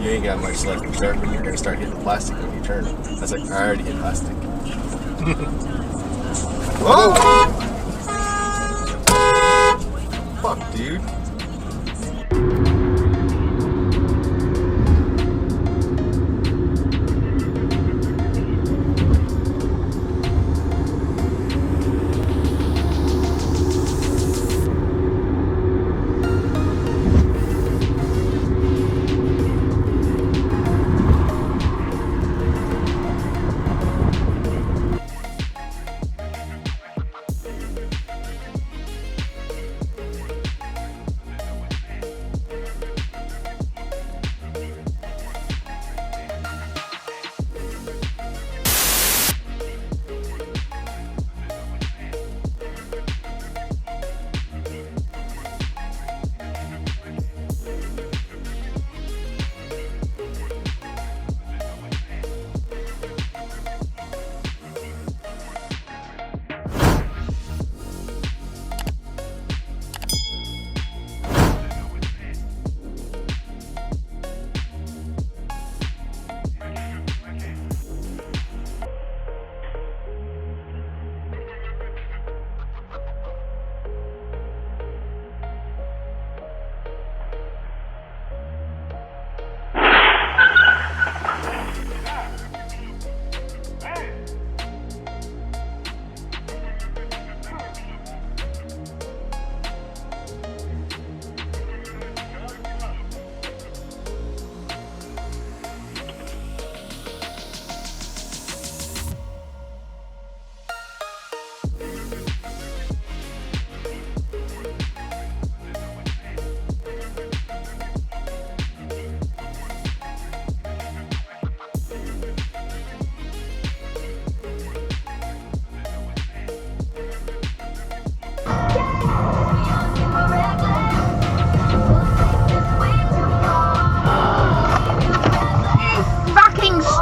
You ain't got much left to turn, but you're gonna start hitting plastic when you turn. That's like, I already hit plastic. Whoa! Fuck, dude.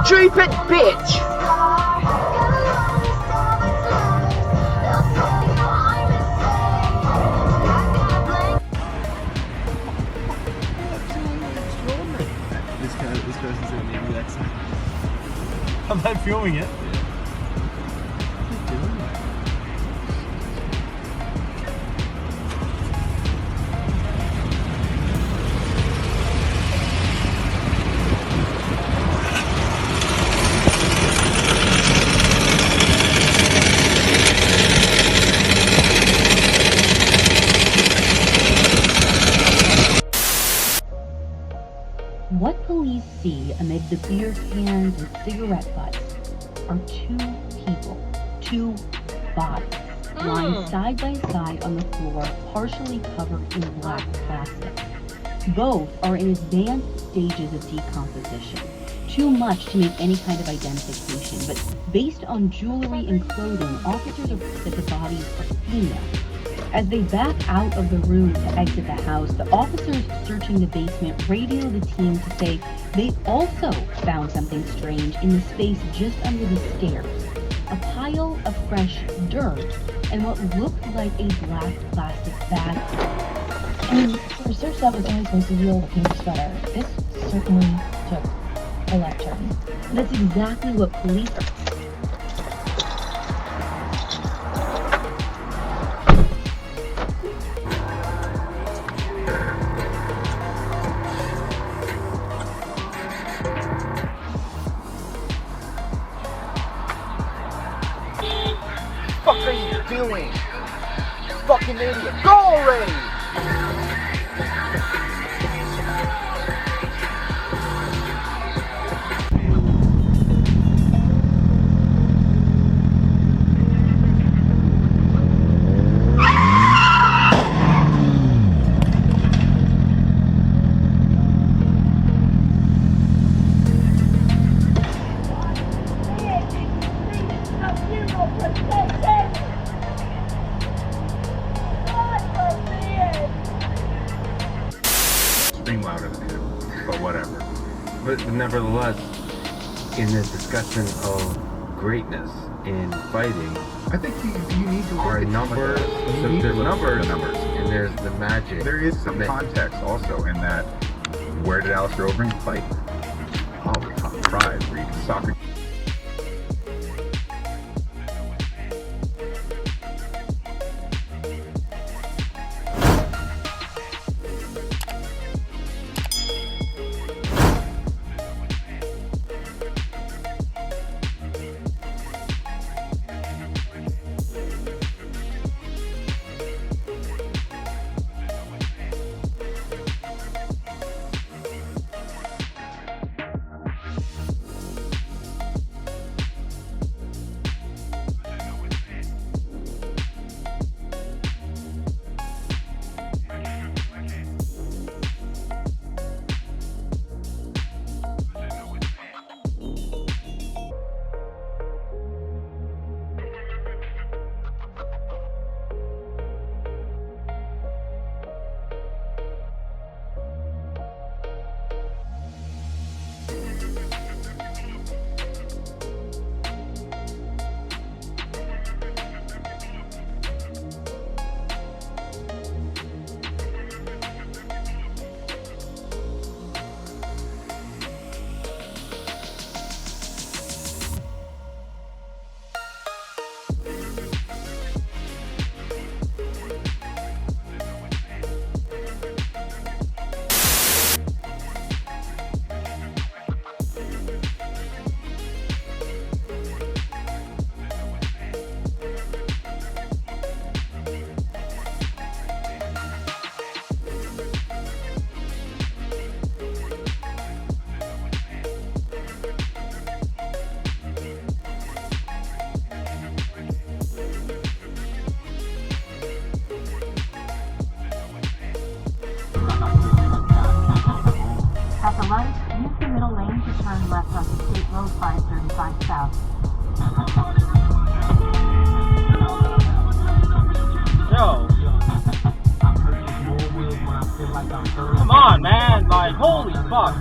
Stupid bitch! This person's gonna be on the next side. Am I filming it? What police see amid the beer cans and cigarette butts are two people, two bodies, lying side by side on the floor, partially covered in black plastic. Both are in advanced stages of decomposition. Too much to make any kind of identification, but based on jewelry and clothing, officers are that the bodies are female. As they back out of the room to exit the house, the officers searching the basement radio the team to say they also found something strange in the space just under the stairs. A pile of fresh dirt and what looked like a black plastic bag. And for a search that was only supposed to yield a pink sweater, this certainly took a left turn. That's exactly what police are. What the fuck are you doing? You fucking idiot! Go already! but nevertheless, in the discussion of greatness in fighting, I think you need to look are at numbers. You So need to there's look at numbers, the numbers. and there's the magic. There is some that- context also in that. Where did Alistair Overeem fight? Oh, we taught tribes. Where you can soccer. At the light, use the middle lane to turn left on State Road 535 South. Yo. Come on, man. Like, holy fuck.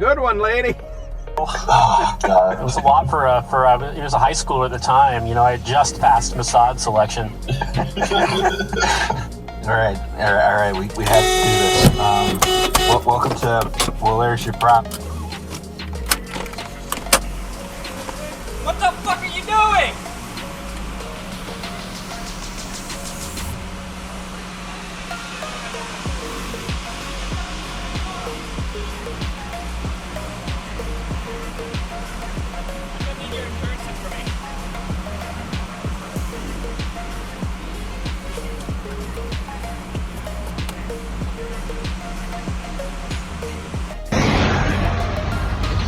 Good one, lady. Oh, God. It was a lot for he was a high schooler at the time. You know, I had just passed Mossad selection. All right. We have to do this. Welcome to Well, there's your prop. What the fuck are you doing?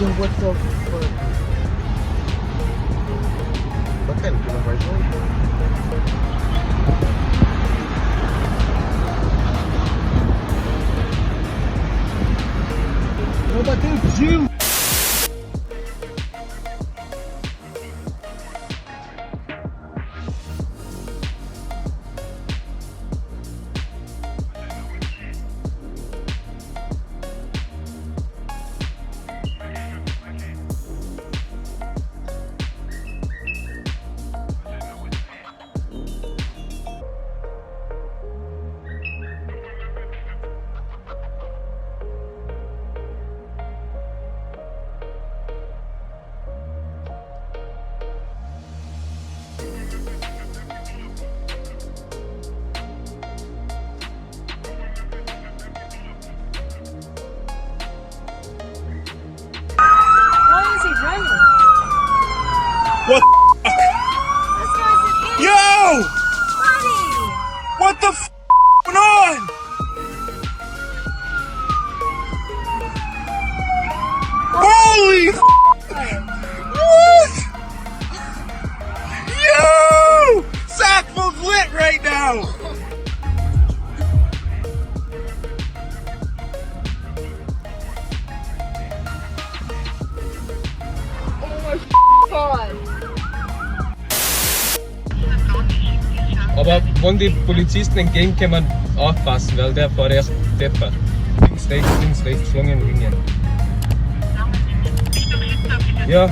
So what the fuck? What Jochen, que nos vais hoy. What about you? What the Yo! What the going on? Holy What? Yo! Sackville's lit right now! Aber wenn die Polizisten entgegenkommen, aufpassen, weil der fährt echt deppert. Links, rechts, Schlangenlinien. Ja,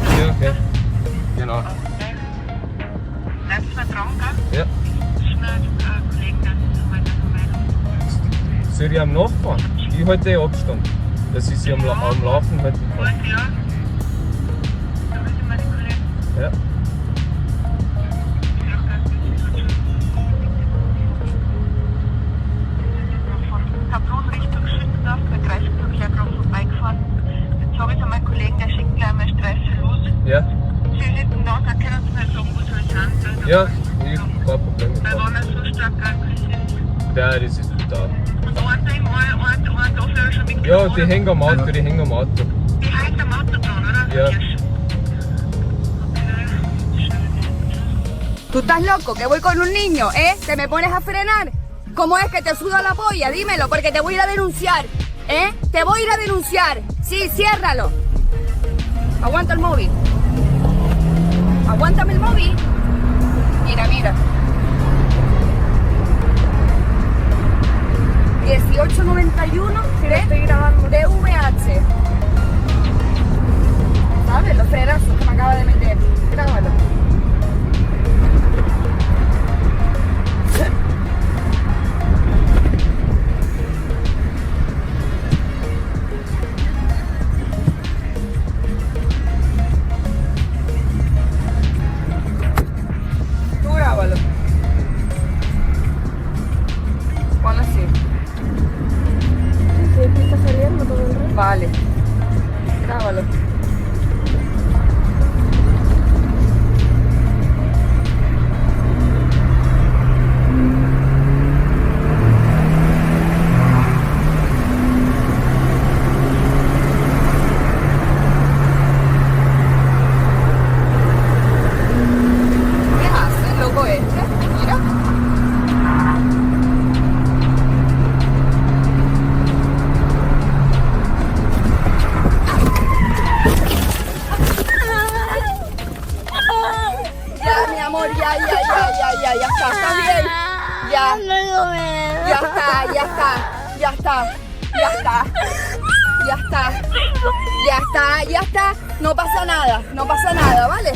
genau. Bleibst du mal dran, gell? Ja. Schnell Kollegen, dass du heute Vermeidung. Soll ich am Nachfahren? Ich halte den Abstand, dass ich sie am Laufen halten kann. Gut, ja. Da müssen wir die Kollegen. Ja. Richtung Schüttendorf, bei Kreisburg, ja gerade vorbeigefahren. Jetzt sage ich an meinen Kollegen, der schickt gleich mal Streife los. Ja. Sie hinten da, da können Sie mir sagen, wo soll ich sein. Ja, ich kein Problem mit Weil dem. wenn er so stark aggressiv ist. Ja, das ist brutal. Und einen darf er schon mitgenommen. Ja, die hängen am Auto, Die hängt am Auto dran, oder? Ja. ¿Tú estás loco? ¿Que voy con un niño, eh? ¿Te me pones a frenar? ¿Cómo es que te suda la polla? Dímelo, porque te voy a ir a denunciar, ¿eh? Te voy a ir a denunciar. Sí, ciérralo. Aguanta el móvil. Aguántame el móvil. Mira, mira. 1891 de VH. ¿Sabes? Los frenazos que me acaba de meter. Grábalo. Tú grábalo. Ponlo así. Sí, aquí está saliendo todo el rato. Vale. Grábalo. ¿Qué hace, loco este? Mira. Ya, mi amor, ya está bien. Ya. Ya está. No pasa nada, ¿vale?